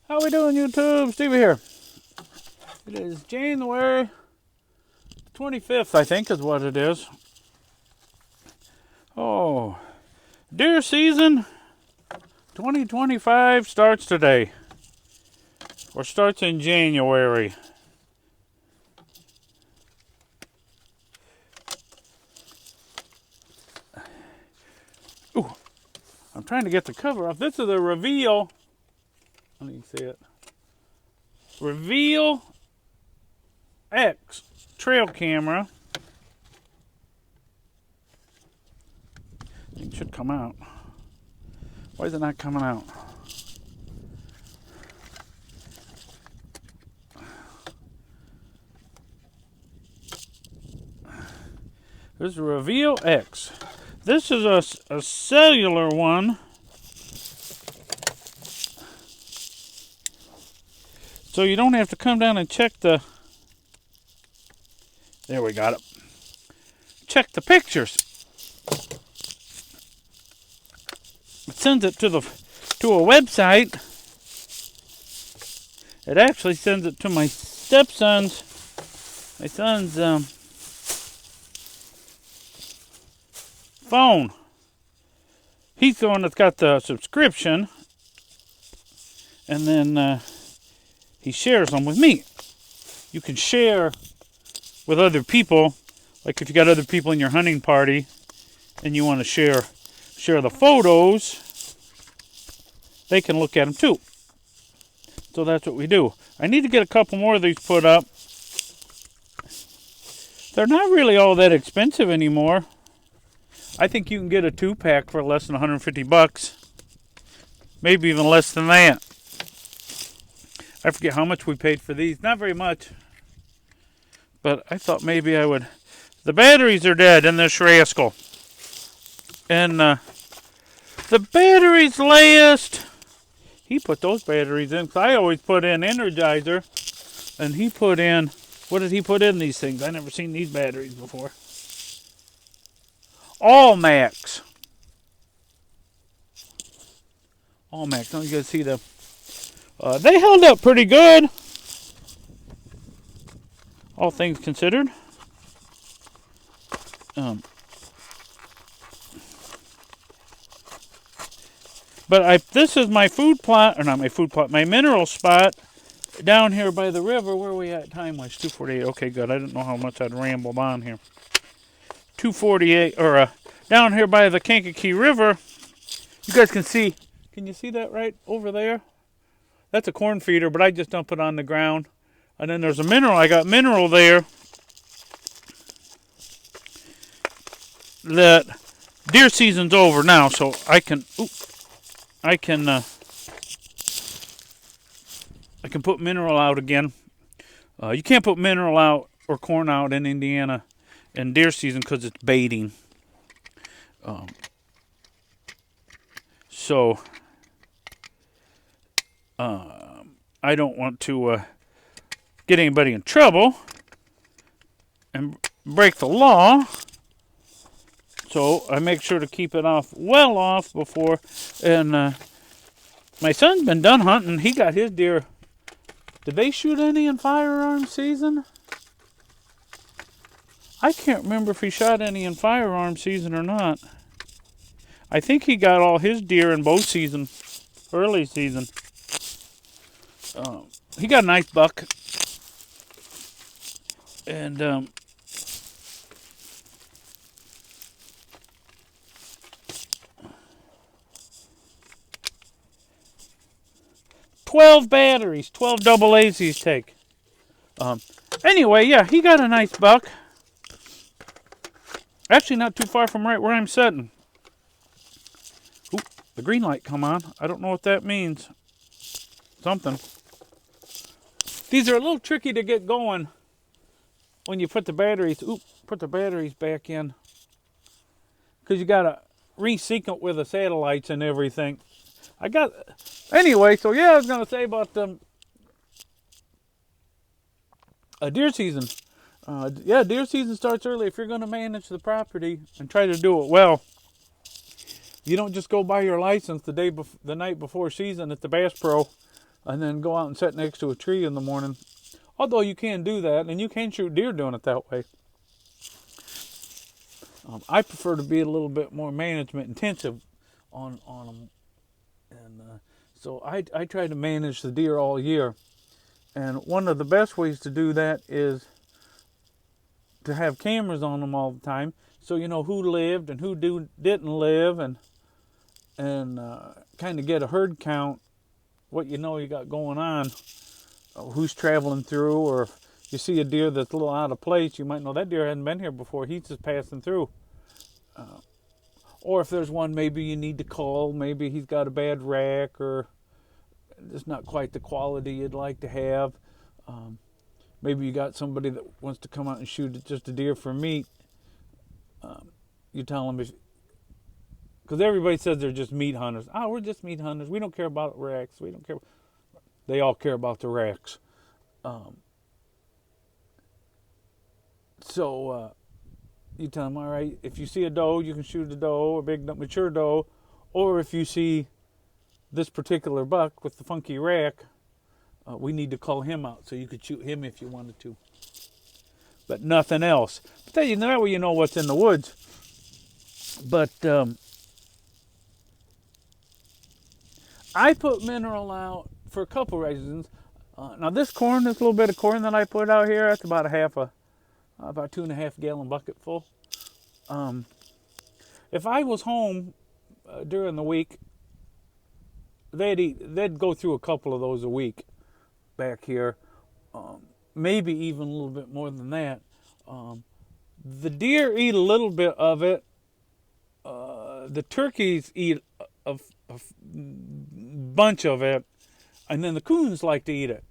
How we doing, YouTube? Stevie here. It is January 25th, I think is what it is. Oh, deer season 2025 starts today. Or starts in January. Ooh, I'm trying to get the cover off. This is a Reveal. Let me see it. Reveal X trail camera. It should come out. Why is it not coming out? This is Reveal X. This is a cellular one. So you don't have to come down and check the... There, we got it. Check the pictures. It sends it to a website. It actually sends it to my son's phone. He's the one that's got the subscription, and then he shares them with me. You can share with other people, like if you got other people in your hunting party and you want to share the photos, they can look at them too. So that's what we do. I need to get a couple more of these put up. They're not really all that expensive anymore. I think you can get a 2-pack for less than $150. Maybe even less than that. I forget how much we paid for these. Not very much. But I thought maybe I would... The batteries are dead in this rascal. And the batteries last... He put those batteries in. 'Cause I always put in Energizer. And he put in... What did he put in these things? I never seen these batteries before. All Max. All Max. Don't you guys see them? They held up pretty good. All things considered. But this is my food plot, or not my food plot, my mineral spot down here by the river. Where are we at time-wise? 2:48. Okay, good. I didn't know how much I'd rambled on here. 2:48, or down here by the Kankakee River. You guys can see. Can you see that right over there? That's a corn feeder, but I just dump it on the ground. And then there's a mineral. I got mineral there. That deer season's over now, so I can put mineral out again. You can't put mineral out or corn out in Indiana in deer season because it's baiting. So I don't want to get anybody in trouble and break the law. So I make sure to keep it well off before. And my son's been done hunting. He got his deer. Did they shoot any in firearm season? I can't remember if he shot any in firearm season or not. I think he got all his deer in bow season, early season. He got a nice buck. And 12 batteries, 12 double A's these take. Anyway, yeah, he got a nice buck. Actually, not too far from right where I'm sitting. Oop, the green light come on. I don't know what that means. Something. These are a little tricky to get going when you put the batteries. Put the batteries back in, because you gotta resync it with the satellites and everything. Anyway, so yeah, I was gonna say about deer season. Yeah, deer season starts early. If you're gonna manage the property and try to do it well, you don't just go buy your license the night before season at the Bass Pro and then go out and sit next to a tree in the morning. Although you can do that, and you can shoot deer doing it that way. I prefer to be a little bit more management intensive on them, and so I try to manage the deer all year. And one of the best ways to do that is to have cameras on them all the time, so you know who lived and who didn't live, and kind of get a herd count, what you know you got going on, who's traveling through, or if you see a deer that's a little out of place, you might know that deer hadn't been here before, he's just passing through. Or if there's one maybe you need to call, maybe he's got a bad rack, or it's not quite the quality you'd like to have. Maybe you got somebody that wants to come out and shoot just a deer for meat. You tell them, because everybody says they're just meat hunters. Oh, we're just meat hunters. We don't care about racks. We don't care. They all care about the racks. So you tell them, all right, if you see a doe, you can shoot a doe, a big mature doe. Or if you see this particular buck with the funky rack, we need to call him out, so you could shoot him if you wanted to. But nothing else. But that way you know what's in the woods. But I put mineral out for a couple reasons. Now this little bit of corn that I put out here, that's about about 2.5 gallon bucket full. If I was home during the week, they'd go through a couple of those a week back here, maybe even a little bit more than that. The deer eat a little bit of it. The turkeys eat a bunch of it, and then the coons like to eat it.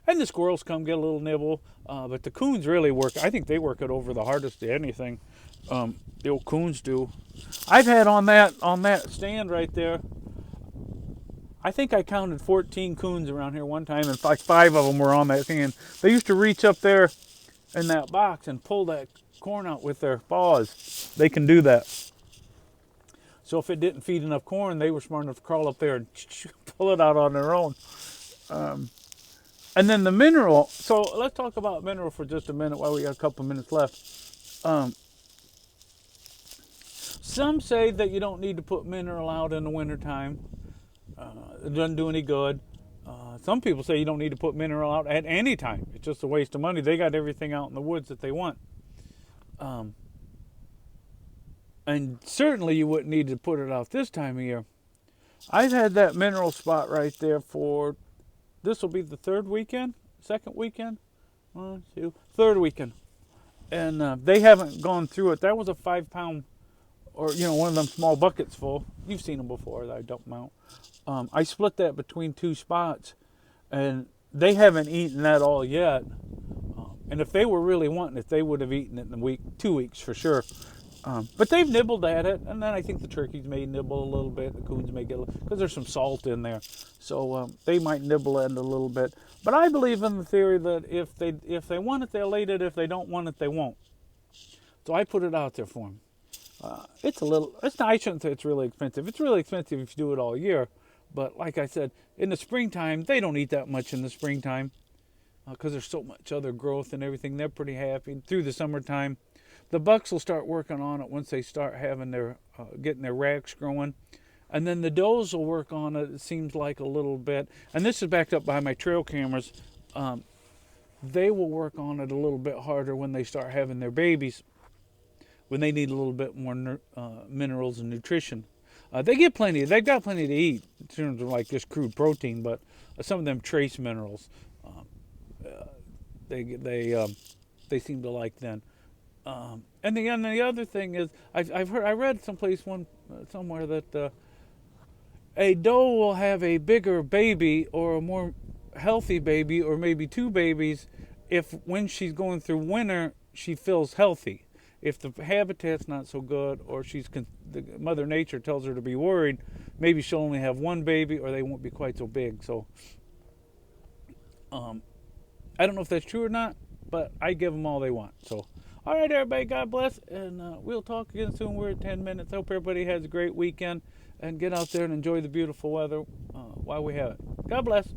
And the squirrels come get a little nibble, but the coons really work. I think they work it over the hardest of anything. The old coons do. I've had on that stand right there, I think I counted 14 coons around here one time, and like 5 of them were on that stand. They used to reach up there in that box and pull that corn out with their paws. They can do that. So if it didn't feed enough corn, they were smart enough to crawl up there and pull it out on their own. And then the mineral. So let's talk about mineral for just a minute while we got a couple minutes left. Some say that you don't need to put mineral out in the wintertime. It doesn't do any good. Some people say you don't need to put mineral out at any time. It's just a waste of money. They got everything out in the woods that they want. And certainly you wouldn't need to put it out this time of year. I've had that mineral spot right there for, this will be the second weekend? 1, 2, third weekend. And they haven't gone through it. That was a 5-pound, or one of them small buckets full. You've seen them before that I dump them out. I split that between 2 spots, and they haven't eaten that all yet. And if they were really wanting it, they would have eaten it in 2 weeks for sure. But they've nibbled at it, and then I think the turkeys may nibble a little bit. The coons may get a little, because there's some salt in there, so they might nibble at it a little bit. But I believe in the theory that if they want it, they'll eat it. If they don't want it, they won't. So I put it out there for them. It's not, I shouldn't say it's really expensive. It's really expensive if you do it all year. But like I said, in the springtime, they don't eat that much in the springtime because there's so much other growth and everything. They're pretty happy. Through the summertime, the bucks will start working on it once they start having getting their racks growing. And then the does will work on it, it seems like, a little bit. And this is backed up by my trail cameras. They will work on it a little bit harder when they start having their babies, when they need a little bit more minerals and nutrition. They've got plenty to eat in terms of like just crude protein, but some of them trace minerals, they seem to like then. And the other thing is, I read somewhere that a doe will have a bigger baby or a more healthy baby, or maybe 2 babies, if when she's going through winter she feels healthy. If the habitat's not so good, or Mother Nature tells her to be worried, maybe she'll only have 1 baby, or they won't be quite so big. So I don't know if that's true or not, but I give them all they want. So all right, everybody, God bless, and we'll talk again soon. We're at 10 minutes. I hope everybody has a great weekend, and get out there and enjoy the beautiful weather while we have it. God bless.